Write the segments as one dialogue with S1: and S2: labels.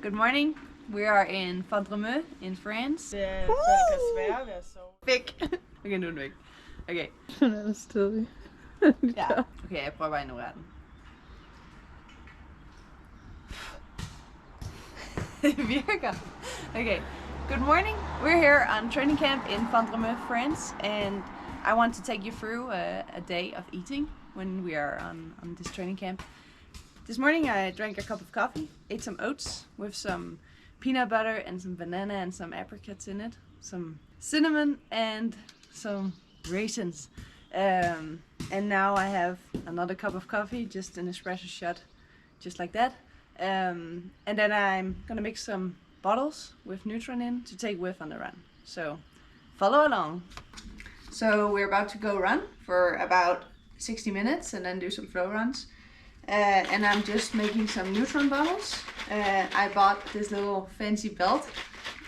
S1: Good morning. We are in Vendremeux in France.
S2: Det kan svære at være sove.
S1: Væk. Okay, nu er den væk. Okay.
S2: Den er stadig.
S1: Ja. Okay, jeg prøver bare at ignorere den. Det virker. Okay. Good morning. We're here on training camp in Vendremeux, France, and I want to take you through a day of eating when we are on this training camp. This morning I drank a cup of coffee, ate some oats with some peanut butter and some banana and some apricots in it, some cinnamon and some raisins. And now I have another cup of coffee, just an espresso shot, just like that. And then I'm gonna mix some bottles with Nutron in to take with on the run. So follow along. So we're about to go run for about 60 minutes and then do some flow runs. And I'm just making some Nutron bottles. I bought this little fancy belt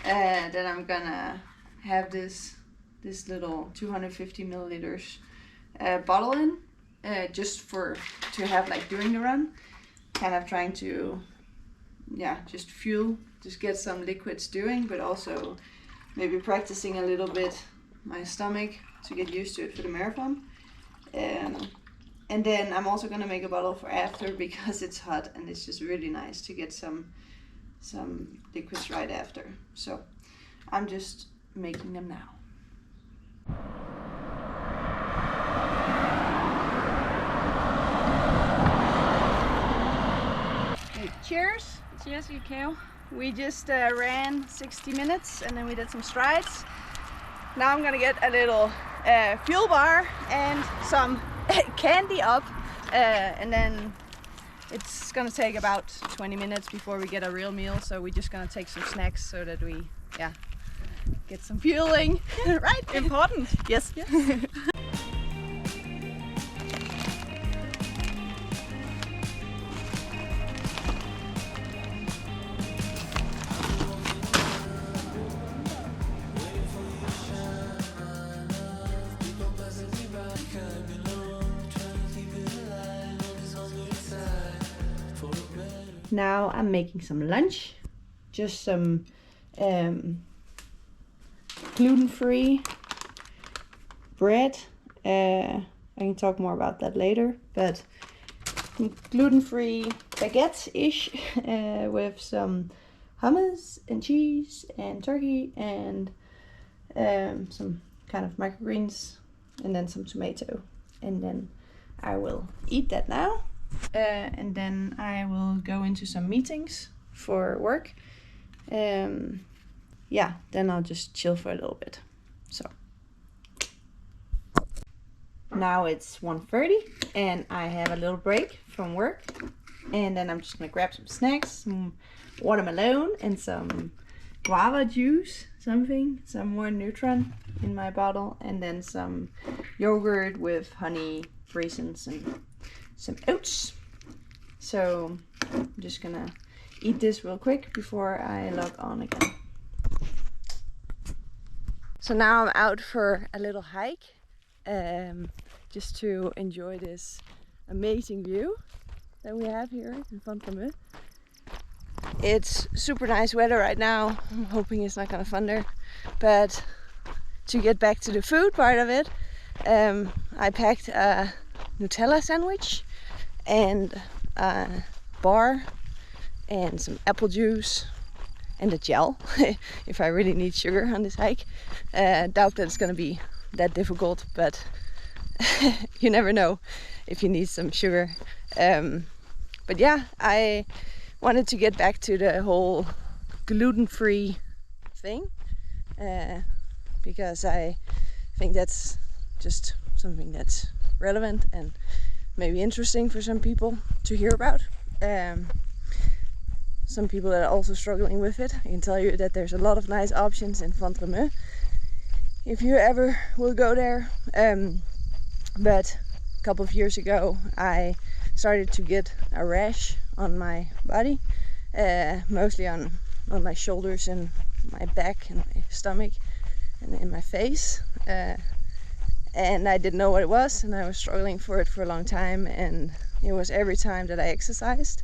S1: that I'm gonna have this little 250 milliliters bottle in, just to have like during the run, kind of trying to just fuel, just get some liquids doing, but also maybe practicing a little bit my stomach to get used to it for the marathon. And then I'm also gonna make a bottle for after because it's hot and it's just really nice to get some liquids right after. So I'm just making them now. Okay, cheers. Cheers, Kakao. We just ran 60 minutes and then we did some strides. Now I'm gonna get a little fuel bar and some candy up, and then it's gonna take about 20 minutes before we get a real meal, so we're just gonna take some snacks so that we get some fueling. Right? Important. Yes. Now I'm making some lunch, just some gluten-free bread. I can talk more about that later, but gluten-free baguette-ish with some hummus and cheese and turkey and some kind of microgreens and then some tomato. And then I will eat that now. And then I will go into some meetings for work. Then I'll just chill for a little bit. So now it's 1:30 and I have a little break from work, and then I'm just gonna grab some snacks, some watermelon and some guava juice, some more Nutron in my bottle, and then some yogurt with honey, raisins and some oats. So I'm just gonna eat this real quick before I log on again. So now I'm out for a little hike, just to enjoy this amazing view that we have here in Vendremeux. It's super nice weather right now. I'm hoping it's not gonna thunder, but to get back to the food part of it, I packed a Nutella sandwich and a bar and some apple juice and a gel if I really need sugar on this hike. Doubt that it's gonna be that difficult, but you never know if you need some sugar. But yeah, I wanted to get back to the whole gluten-free thing, because I think that's just something that's relevant and maybe interesting for some people to hear about. Some people that are also struggling with it. I can tell you that there's a lot of nice options in Vendremeux if you ever will go there. But a couple of years ago I started to get a rash on my body, mostly on my shoulders and my back and my stomach and in my face. And I didn't know what it was, and I was struggling for it for a long time, and it was every time that I exercised.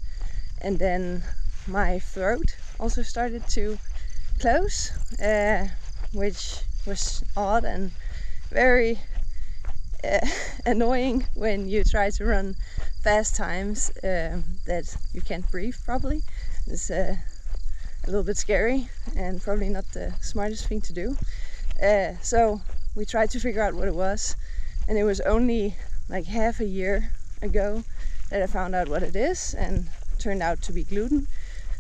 S1: And then my throat also started to close, which was odd and very annoying when you try to run fast times that you can't breathe properly. It's a little bit scary and probably not the smartest thing to do. So we tried to figure out what it was, and it was only like half a year ago that I found out what it is, and turned out to be gluten.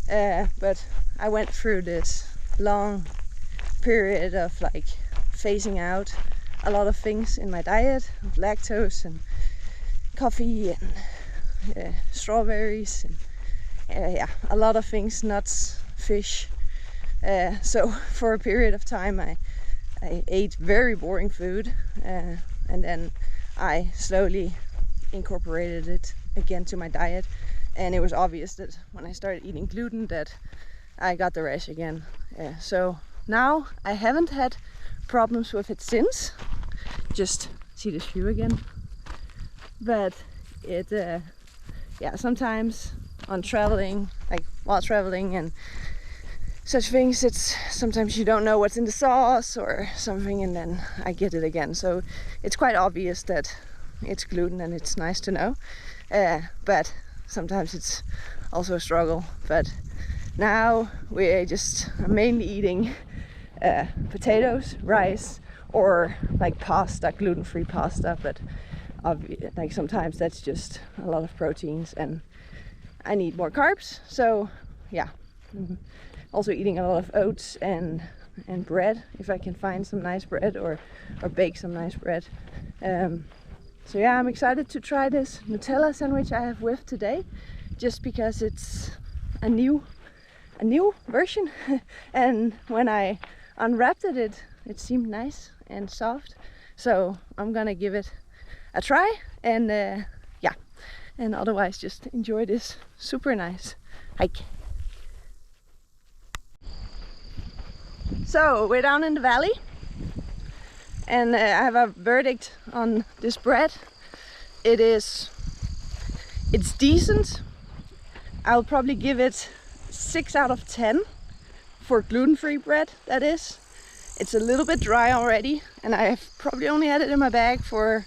S1: But I went through this long period of like phasing out a lot of things in my diet, of lactose and coffee and strawberries and yeah, a lot of things, nuts, fish. So for a period of time I ate very boring food, and then I slowly incorporated it again to my diet, and it was obvious that when I started eating gluten that I got the rash again. So now I haven't had problems with it since. Just see this view again. But it yeah, sometimes on traveling, like while traveling and such things, it's sometimes you don't know what's in the sauce or something, and then I get it again. So it's quite obvious that it's gluten, and it's nice to know, but sometimes it's also a struggle. But now we're just mainly eating potatoes, rice, or like pasta, gluten-free pasta, but like sometimes that's just a lot of proteins and I need more carbs. So yeah, also eating a lot of oats and bread, if I can find some nice bread or bake some nice bread. So yeah, I'm excited to try this Nutella sandwich I have with today, just because it's a new version and when I unwrapped it, it seemed nice and soft. So I'm gonna give it a try, and yeah, and otherwise just enjoy this super nice hike. So we're down in the valley, and I have a verdict on this bread. It's decent. I'll probably give it 6 out of 10 for gluten-free bread, that is. It's a little bit dry already, and I have probably only had it in my bag for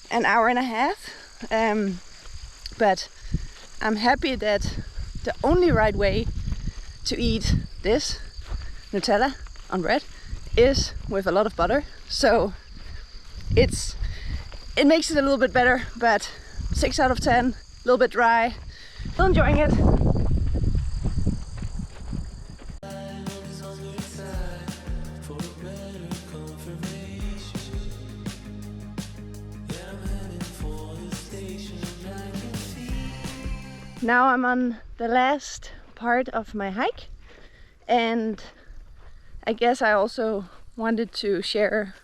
S1: an hour and a half. But I'm happy that the only right way to eat this Nutella on bread is with a lot of butter. So it makes it a little bit better, but 6 out of 10, a little bit dry. Still enjoying it. Now I'm on the last part of my hike, and I guess I also wanted to share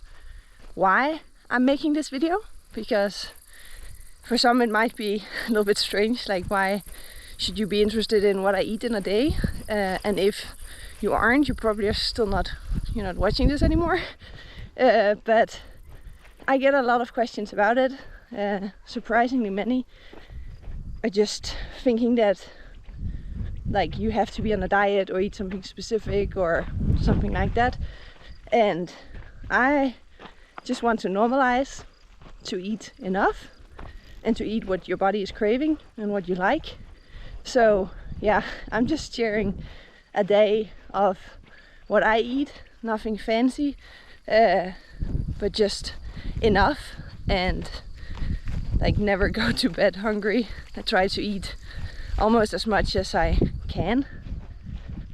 S1: why I'm making this video, because for some it might be a little bit strange, like why should you be interested in what I eat in a day, and if you aren't, you probably are still you're not watching this anymore. But I get a lot of questions about it, surprisingly many. I just thinking that like you have to be on a diet or eat something specific or something like that, and I just want to normalize to eat enough and to eat what your body is craving and what you like. So yeah, I'm just sharing a day of what I eat, nothing fancy, but just enough, and like never go to bed hungry. I try to eat almost as much as I can,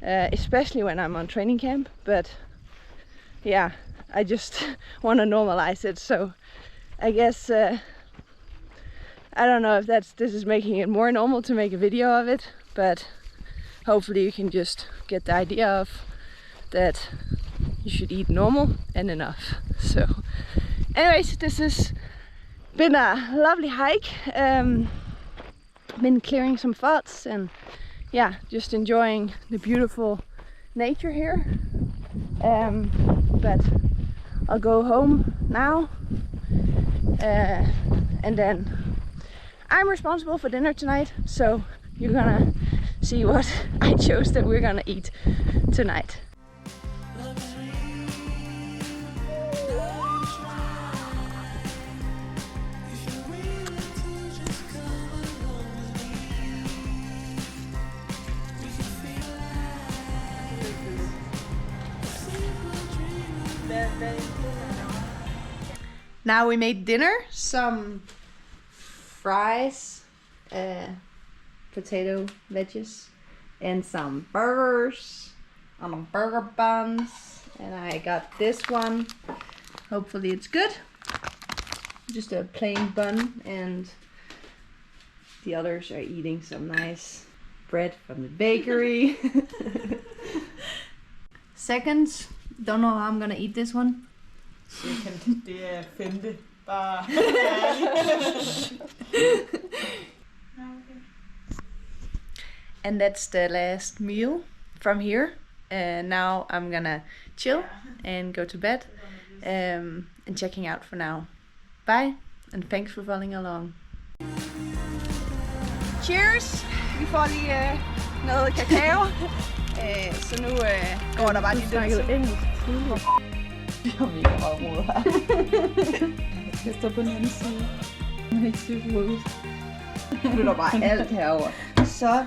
S1: especially when I'm on training camp. But yeah, I just want to normalize it. So I guess I don't know if this is making it more normal to make a video of it, but hopefully you can just get the idea of that you should eat normal and enough. So anyways, this has been a lovely hike. Been clearing some thoughts and yeah, just enjoying the beautiful nature here. But I'll go home now, and then I'm responsible for dinner tonight, so you're gonna see what I chose that we're gonna eat tonight. Now we made dinner, some fries, potato wedges, and some burgers on burger buns. And I got this one. Hopefully it's good. Just a plain bun, and the others are eating some nice bread from the bakery. Second, don't know how I'm gonna eat this one.
S2: Second, det er femte. Bare
S1: And that's the last meal from here. Now I'm gonna chill and go to bed, and checking out for now. Bye, and thanks for following along. Cheers! Vi får lige noget kakao. Så nu går der bare lige lidt
S2: engelsk tidligere. Vi har mega meget råd her. Jeg står på den anden side. Jeg er ikke sygt råd.
S1: Nu er der bare alt herover. Så